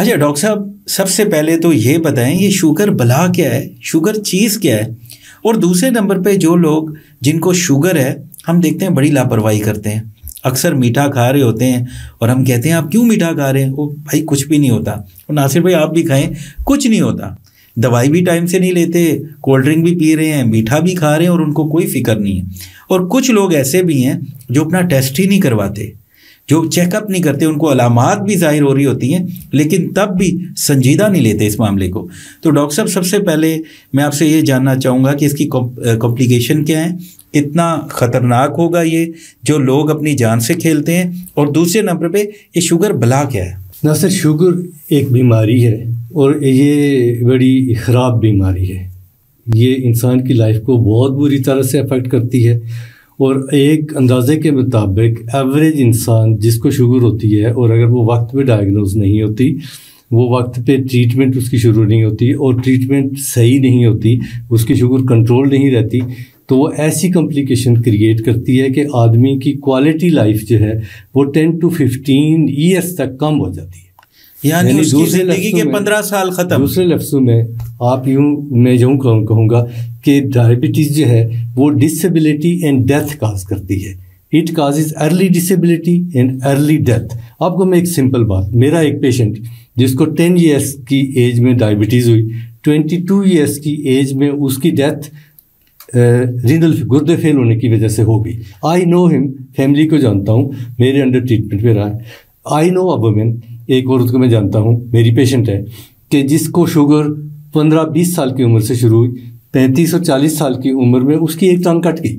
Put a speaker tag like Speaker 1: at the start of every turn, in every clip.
Speaker 1: اچھا ڈاکٹر صاحب، سب سے پہلے تو یہ بتائیں یہ شوگر بلا کیا ہے، شوگر چیز کیا ہے؟ اور دوسرے نمبر پہ جو لوگ جن کو شوگر ہے ہم دیکھتے ہیں بڑی لاپرواہی کرتے ہیں، اکثر میٹھا کھا رہے ہوتے ہیں اور ہم کہتے ہیں آپ کیوں میٹھا کھا رہے ہیں؟ وہ بھائی کچھ بھی نہیں ہوتا، اور ناصر بھائی آپ بھی کھائیں، کچھ نہیں ہوتا، دوائی بھی ٹائم سے نہیں لیتے، کولڈ ڈرنک بھی پی رہے ہیں، میٹھا بھی کھا رہے ہیں اور ان کو کوئی فکر نہیں ہے۔ اور کچھ لوگ ایسے بھی ہیں جو اپنا ٹیسٹ ہی نہیں کرواتے، جو چیک اپ نہیں کرتے، ان کو علامات بھی ظاہر ہو رہی ہوتی ہیں لیکن تب بھی سنجیدہ نہیں لیتے اس معاملے کو۔ تو ڈاکٹر صاحب سب سے پہلے میں آپ سے یہ جاننا چاہوں گا کہ اس کی کمپلیکیشن کیا ہیں، کتنا خطرناک ہوگا یہ جو لوگ اپنی جان سے کھیلتے ہیں، اور دوسرے نمبر پہ یہ شوگر بلا کیا ہے؟
Speaker 2: ناصر، شوگر ایک بیماری ہے اور یہ بڑی خراب بیماری ہے، یہ انسان کی لائف کو بہت بری طرح سے افیکٹ کرتی ہے، اور ایک اندازے کے مطابق ایوریج انسان جس کو شوگر ہوتی ہے اور اگر وہ وقت پہ ڈائگنوز نہیں ہوتی، وہ وقت پہ ٹریٹمنٹ اس کی شروع نہیں ہوتی اور ٹریٹمنٹ صحیح نہیں ہوتی، اس کی شوگر کنٹرول نہیں رہتی، تو وہ ایسی کمپلیکیشن کریٹ کرتی ہے کہ آدمی کی کوالٹی لائف جو ہے وہ 10 to 15 ایئرس تک کم ہو جاتی ہے،
Speaker 1: یعنی اس کی زندگی کے 15 سال ختم۔
Speaker 2: دوسرے لفظوں میں میں یوں کہوں گا کہ ڈائبٹیز جو ہے وہ ڈسیبلٹی اینڈ ڈیتھ کاز کرتی ہے، it causes early disability and early death. آپ کو میں ایک سمپل بات، میرا ایک پیشنٹ جس کو 10 ایئرس کی ایج میں ڈائبٹیز ہوئی، 22 ایئرس کی ایج میں اس کی ڈیتھ رینل گردے فیل ہونے کی وجہ سے ہو گئی۔ آئی نو ہم، فیملی کو جانتا ہوں، میرے انڈر ٹریٹمنٹ میں رہا ہے۔ آئی نو اے وومن، ایک عورت کو میں جانتا ہوں، میری پیشنٹ ہے، کہ جس کو شوگر 15-20 سال کی عمر سے شروع ہوئی، 35 اور 40 سال کی عمر میں اس کی ایک ٹانگ کٹ گئی،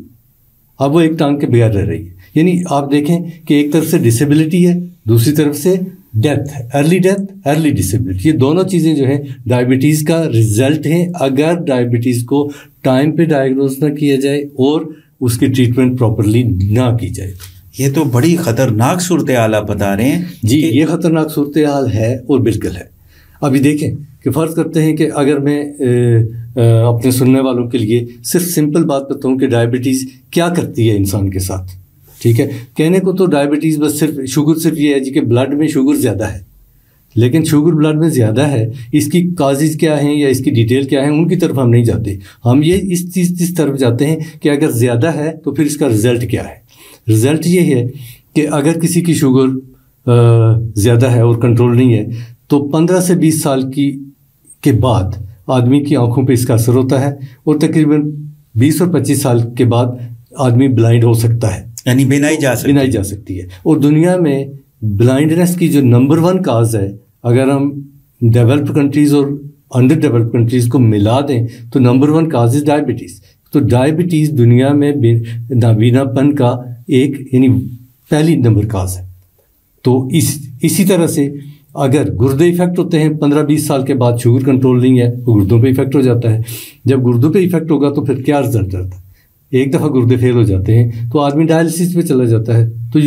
Speaker 2: اب وہ ایک ٹانگ کے بغیر رہ رہی ہے۔ یعنی آپ دیکھیں کہ ایک طرف سے ڈسیبلٹی ہے، دوسری طرف سے ڈیتھ ہے، ارلی ڈسیبلٹی، یہ دونوں چیزیں جو ہیں ڈائبٹیز کا رزلٹ ہیں اگر ڈائبٹیز کو ٹائم پہ ڈائگنوز نہ کیا جائے اور اس کی ٹریٹمنٹ پراپرلی نہ کی جائے۔
Speaker 1: یہ تو بڑی خطرناک صورتحال آپ بتا رہے ہیں۔
Speaker 2: جی، یہ خطرناک صورتحال ہے اور بالکل ہے۔ ابھی دیکھیں کہ فرض کرتے ہیں کہ اگر میں اپنے سننے والوں کے لیے صرف سمپل بات بتاؤں کہ ڈائبٹیز کیا کرتی ہے انسان کے ساتھ، ٹھیک ہے، کہنے کو تو ڈائبٹیز بس صرف شوگر صرف یہ ہے جی کہ بلڈ میں شوگر زیادہ ہے، لیکن شوگر بلڈ میں زیادہ ہے، اس کی کازز کیا ہیں یا اس کی ڈیٹیل کیا ہے ان کی طرف ہم نہیں جاتے، ہم یہ اس طرف جاتے ہیں کہ اگر زیادہ ہے تو پھر اس کا رزلٹ کیا ہے۔ رزلٹ یہ ہے کہ اگر کسی کی شوگر زیادہ ہے اور کنٹرول نہیں ہے تو 15 سے 20 سال کے بعد آدمی کی آنکھوں پہ اس کا اثر ہوتا ہے، اور تقریباً 20 اور 25 سال کے بعد آدمی بلائنڈ ہو سکتا ہے،
Speaker 1: یعنی بینائی جا سکتی
Speaker 2: ہے۔ اور دنیا میں بلائنڈنس کی جو نمبر 1 کاز ہے، اگر ہم ڈیولپڈ کنٹریز اور انڈر ڈیولپڈ کنٹریز کو ملا دیں تو نمبر 1 کاز ہے ڈائبٹیز۔ تو ڈائبٹیز دنیا میں نابینا پن کا ایک یعنی پہلی نمبر کاز ہے۔ تو اسی طرح سے اگر گردے ایفیکٹ ہوتے ہیں 15-20 سال کے بعد، شوگر کنٹرول نہیں ہے وہ گردوں پہ ایفیکٹ ہو جاتا ہے، جب گردوں پہ ایفیکٹ ہوگا تو پھر کیا رزلٹ رہتا ہے؟ ایک دفعہ گردے فیل ہو جاتے ہیں تو آدمی ڈائلسس پہ چلا جاتا ہے۔ تو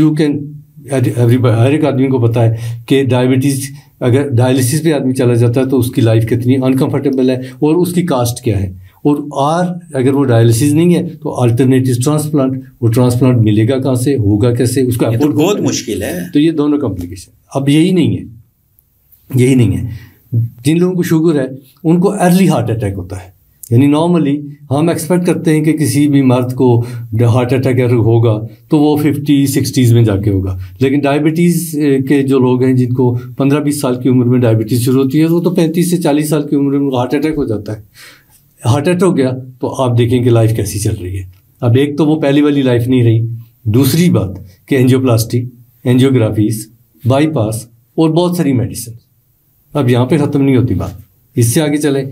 Speaker 2: ہر ایک آدمی کو پتہ ہے کہ ڈائبٹیز اگر ڈائلسس پہ آدمی چلا جاتا ہے تو اس کی لائف کتنی انکمفرٹیبل ہے اور اس کی کاسٹ کیا ہے، اور اگر وہ ڈائلسس نہیں ہے تو الٹرنیٹو ٹرانسپلانٹ، وہ ٹرانسپلانٹ ملے گا کہاں سے، ہوگا کیسے، اس کا
Speaker 1: بہت مشکل ہے۔
Speaker 2: تو یہ دونوں کمپلیکیشن اب یہی نہیں ہے جن لوگوں کو شوگر ہے ان کو ارلی ہارٹ اٹیک ہوتا ہے، یعنی نارملی ہم ایکسپیکٹ کرتے ہیں کہ کسی بھی مرد کو ہارٹ اٹیک اگر ہوگا تو وہ 50-60s میں جا کے ہوگا، لیکن ڈائبٹیز کے جو لوگ ہیں جن کو 15-20 سال کی عمر میں ڈائبٹیز شروع ہوتی ہے وہ تو 35 سے 40 سال کی عمر میں ہارٹ اٹیک ہو جاتا ہے۔ ہارٹ اٹیک ہو گیا تو آپ دیکھیں کہ لائف کیسی چل رہی ہے۔ اب ایک تو وہ پہلی والی لائف نہیں رہی، دوسری بات کہ اینجیوپلاسٹی، اینجیوگرافیز، بائی پاس اور بہت ساری میڈیسن۔ اب یہاں پہ ختم نہیں ہوتی بات، اس سے آگے چلیں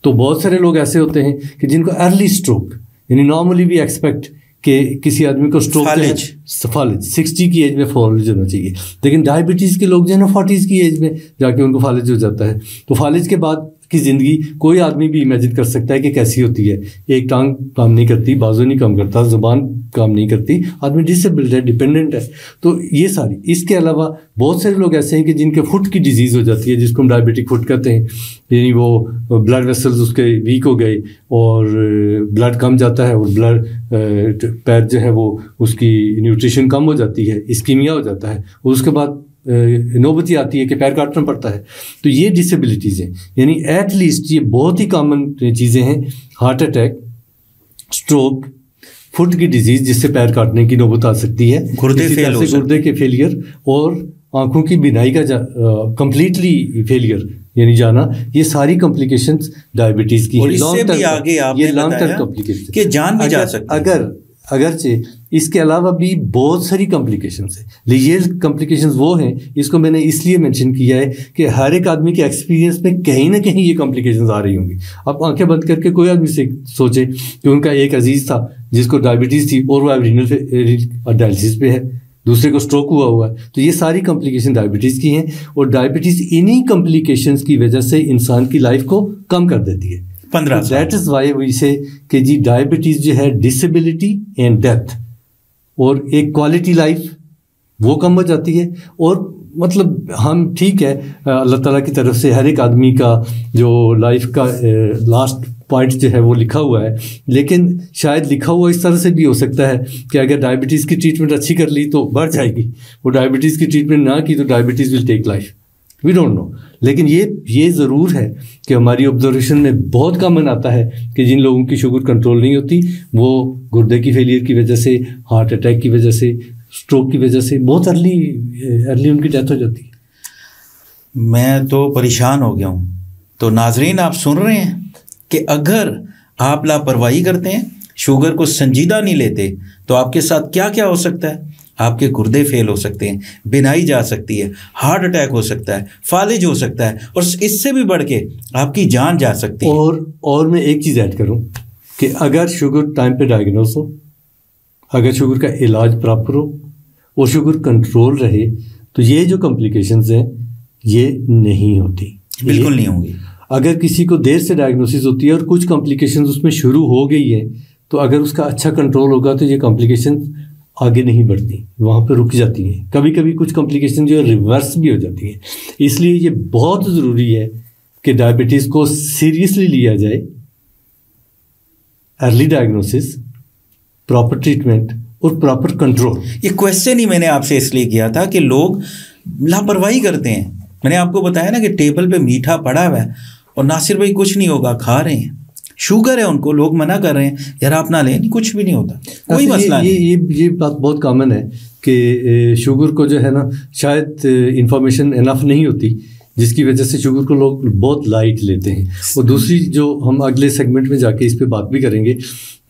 Speaker 2: تو بہت سارے لوگ ایسے ہوتے ہیں کہ جن کو ارلی اسٹروک، یعنی نارملی بھی ایکسپیکٹ کہ کسی آدمی کو اسٹروک فالج 60 کی ایج میں فالج ہونا چاہیے، لیکن ڈائبٹیز کے لوگ جو ہے نا 40s کی ایج میں جا کے ان کو فالج ہو جاتا ہے۔ تو فالج کے بعد کی زندگی کوئی آدمی بھی امیجن کر سکتا ہے کہ کیسی ہوتی ہے، ایک ٹانگ کام نہیں کرتی، بازو نہیں کام کرتا، زبان کام نہیں کرتی، آدمی ڈسیبلڈ ہے، ڈپینڈنٹ ہے۔ تو یہ ساری، اس کے علاوہ بہت سارے لوگ ایسے ہیں کہ جن کے فٹ کی ڈیزیز ہو جاتی ہے جس کو ہم ڈائبٹک فٹ کہتے ہیں، یعنی وہ بلڈ ویسلز اس کے ویک ہو گئے اور بلڈ کم جاتا ہے اور بلڈ پیر جو ہے وہ اس کی نیوٹریشن کم ہو جاتی ہے، اسکیمیا ہو جاتا ہے، اور اس کے بعد نوبتی آتی ہے کہ پیر کاٹنا پڑتا ہے. تو یہ ڈسیبلٹیز ہیں، یعنی ایٹ لیسٹ یہ بہت ہی کامن چیزیں ہیں. ہارٹ اٹیک، اسٹروک، فٹ کی ڈیزیز جس سے پیر کاٹنے کی نوبت آ سکتی ہے، گردے کے فیلئر، اور آنکھوں کی بینائی کا کمپلیٹلی فیلئر یعنی جانا، یہ ساری کمپلیکیشنز ڈائبٹیز کی ہیں.
Speaker 1: یہ لانگ ٹرم کمپلیکیشن کہ جان بھی جا سکتی ہے.
Speaker 2: اگرچہ اس کے علاوہ بھی بہت ساری کمپلیکیشنز ہیں. یہ کمپلیکیشنز وہ ہیں، اس کو میں نے اس لیے مینشن کیا ہے کہ ہر ایک آدمی کے ایکسپیرینس میں کہیں نہ کہیں یہ کمپلیکیشنز آ رہی ہوں گی. آپ آنکھیں بند کر کے کوئی آدمی سے سوچے کہ ان کا ایک عزیز تھا جس کو ڈائبٹیز تھی اور وہ اب رینل ڈائلسس پہ ہے، دوسرے کو اسٹروک ہوا ہے. تو یہ ساری کمپلیکیشن ڈائبٹیز کی ہیں، اور ڈائبٹیز انہی کمپلیکیشنز کی وجہ سے انسان کی لائف کو کم کر دیتی ہے. دیٹ از وائی وی سے کہ جی ڈائبٹیز جو ہے ڈسیبلٹی اینڈ ڈیتھ، اور ایک کوالٹی لائف وہ کم ہو جاتی ہے. اور مطلب ہم ٹھیک ہے، اللہ تعالیٰ کی طرف سے ہر ایک آدمی کا جو لائف کا لاسٹ پوائنٹ جو ہے وہ لکھا ہوا ہے، لیکن شاید لکھا ہوا اس طرح سے بھی ہو سکتا ہے کہ اگر ڈائبٹیز کی ٹریٹمنٹ اچھی کر لی تو بڑھ جائے گی، وہ ڈائبٹیز کی ٹریٹمنٹ نہ کی تو diabetes will take life. We don't know. لیکن یہ ضرور ہے کہ ہماری آبزرویشن میں بہت کامن آتا ہے کہ جن لوگوں کی شوگر کنٹرول نہیں ہوتی وہ گردے کی فیلئر کی وجہ سے، ہارٹ اٹیک کی وجہ سے، اسٹروک کی وجہ سے بہت ارلی ان کی ڈیتھ ہو جاتی ہے.
Speaker 1: میں تو پریشان ہو گیا ہوں. تو ناظرین آپ سن رہے ہیں کہ اگر آپ لاپرواہی کرتے ہیں، شوگر کو سنجیدہ نہیں لیتے، تو آپ کے ساتھ کیا کیا ہو سکتا ہے. آپ کے گردے فیل ہو سکتے ہیں، بینائی جا سکتی ہے، ہارٹ اٹیک ہو سکتا ہے، فالج ہو سکتا ہے، اور اس سے بھی بڑھ کے آپ کی جان جا سکتی ہے.
Speaker 2: اور میں ایک چیز ایڈ کروں کہ اگر شوگر ٹائم پہ ڈائگنوز ہو، اگر شوگر کا علاج پراپر ہو اور شوگر کنٹرول رہے، تو یہ جو کمپلیکیشنز ہیں یہ نہیں ہوتی،
Speaker 1: بالکل نہیں ہوں گی. اگر
Speaker 2: کسی کو دیر سے ڈائگنوسس ہوتی ہے اور کچھ کمپلیکیشنز اس میں شروع ہو گئی ہے، تو اگر اس کا اچھا کنٹرول ہوگا تو یہ کمپلیکیشن آگے نہیں بڑھتی، وہاں پہ رک جاتی ہیں. کبھی کبھی کچھ کمپلیکیشن جو ہے ریورس بھی ہو جاتی ہیں. اس لیے یہ بہت ضروری ہے کہ ڈائبٹیز کو سیریسلی لیا جائے. ارلی ڈائگنوسس، پراپر ٹریٹمنٹ اور پراپر کنٹرول.
Speaker 1: یہ کویسچن ہی میں نے آپ سے اس لیے کیا تھا کہ لوگ لاپرواہی کرتے ہیں. میں نے آپ کو بتایا نا کہ ٹیبل پہ میٹھا پڑا ہوا ہے اور ناصر بھائی کچھ نہیں ہوگا، کھا رہے ہیں، شوگر ہے ان کو، لوگ منع کر رہے ہیں یار آپ نہ لیں، کچھ بھی نہیں ہوتا، کوئی مسئلہ نہیں.
Speaker 2: یہ بات بہت کامن ہے کہ شوگر کو جو ہے نا شاید انفارمیشن انف نہیں ہوتی، جس کی وجہ سے شوگر کو لوگ بہت لائٹ لیتے ہیں. اور دوسری جو ہم اگلے سیگمنٹ میں جا کے اس پہ بات بھی کریں گے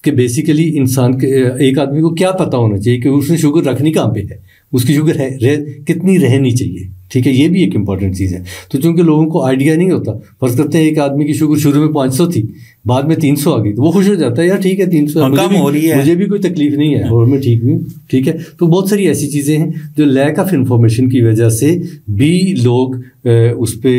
Speaker 2: کہ بیسیکلی انسان کے ایک آدمی کو کیا پتہ ہونا چاہیے کہ اس نے شوگر رکھنی کہاں پہ ہے، اس کی شوگر ہے کتنی رہنی چاہیے. ٹھیک ہے، یہ بھی ایک امپورٹنٹ چیز ہے. تو چونکہ لوگوں کو آئیڈیا نہیں ہوتا، فرض کرتے ہیں ایک آدمی کی شوگر شروع میں 500 تھی، بعد میں 300 آ گئی، تو وہ خوش ہو جاتا ہے، یار ٹھیک ہے 300 مجھے بھی کوئی تکلیف نہیں ہے اور میں ٹھیک بھی ہوں. ٹھیک ہے، تو بہت ساری ایسی چیزیں ہیں جو لیک آف انفارمیشن کی وجہ سے بھی لوگ اس پہ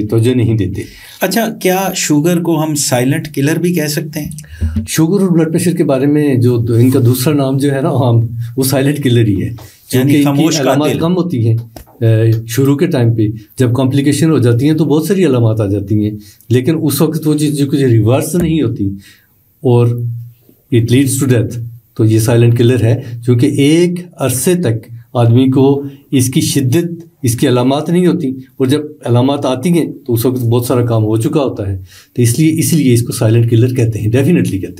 Speaker 2: توجہ نہیں دیتے.
Speaker 1: اچھا، کیا شوگر کو ہم سائلنٹ کلر بھی کہہ سکتے ہیں؟
Speaker 2: شوگر اور بلڈ پریشر کے بارے میں جو ان کا دوسرا نام جو ہے نا عام، وہ سائلنٹ کلر ہی ہے.
Speaker 1: یعنی خاموش
Speaker 2: علامات کم ہوتی ہیں شروع کے ٹائم پہ، جب کمپلیکیشن ہو جاتی ہیں تو بہت ساری علامات آ جاتی ہیں، لیکن اس وقت وہ چیز جو کچھ ریورس نہیں ہوتی اور اٹ لیڈس ٹو ڈیتھ، تو یہ سائلنٹ کلر ہے. کیونکہ ایک عرصے تک آدمی کو اس کی شدت، اس کی علامات نہیں ہوتی، اور جب علامات آتی ہیں تو اس وقت بہت سارا کام ہو چکا ہوتا ہے. تو اس لیے اس کو سائلنٹ کلر کہتے ہیں، ڈیفینیٹلی کہتے ہیں.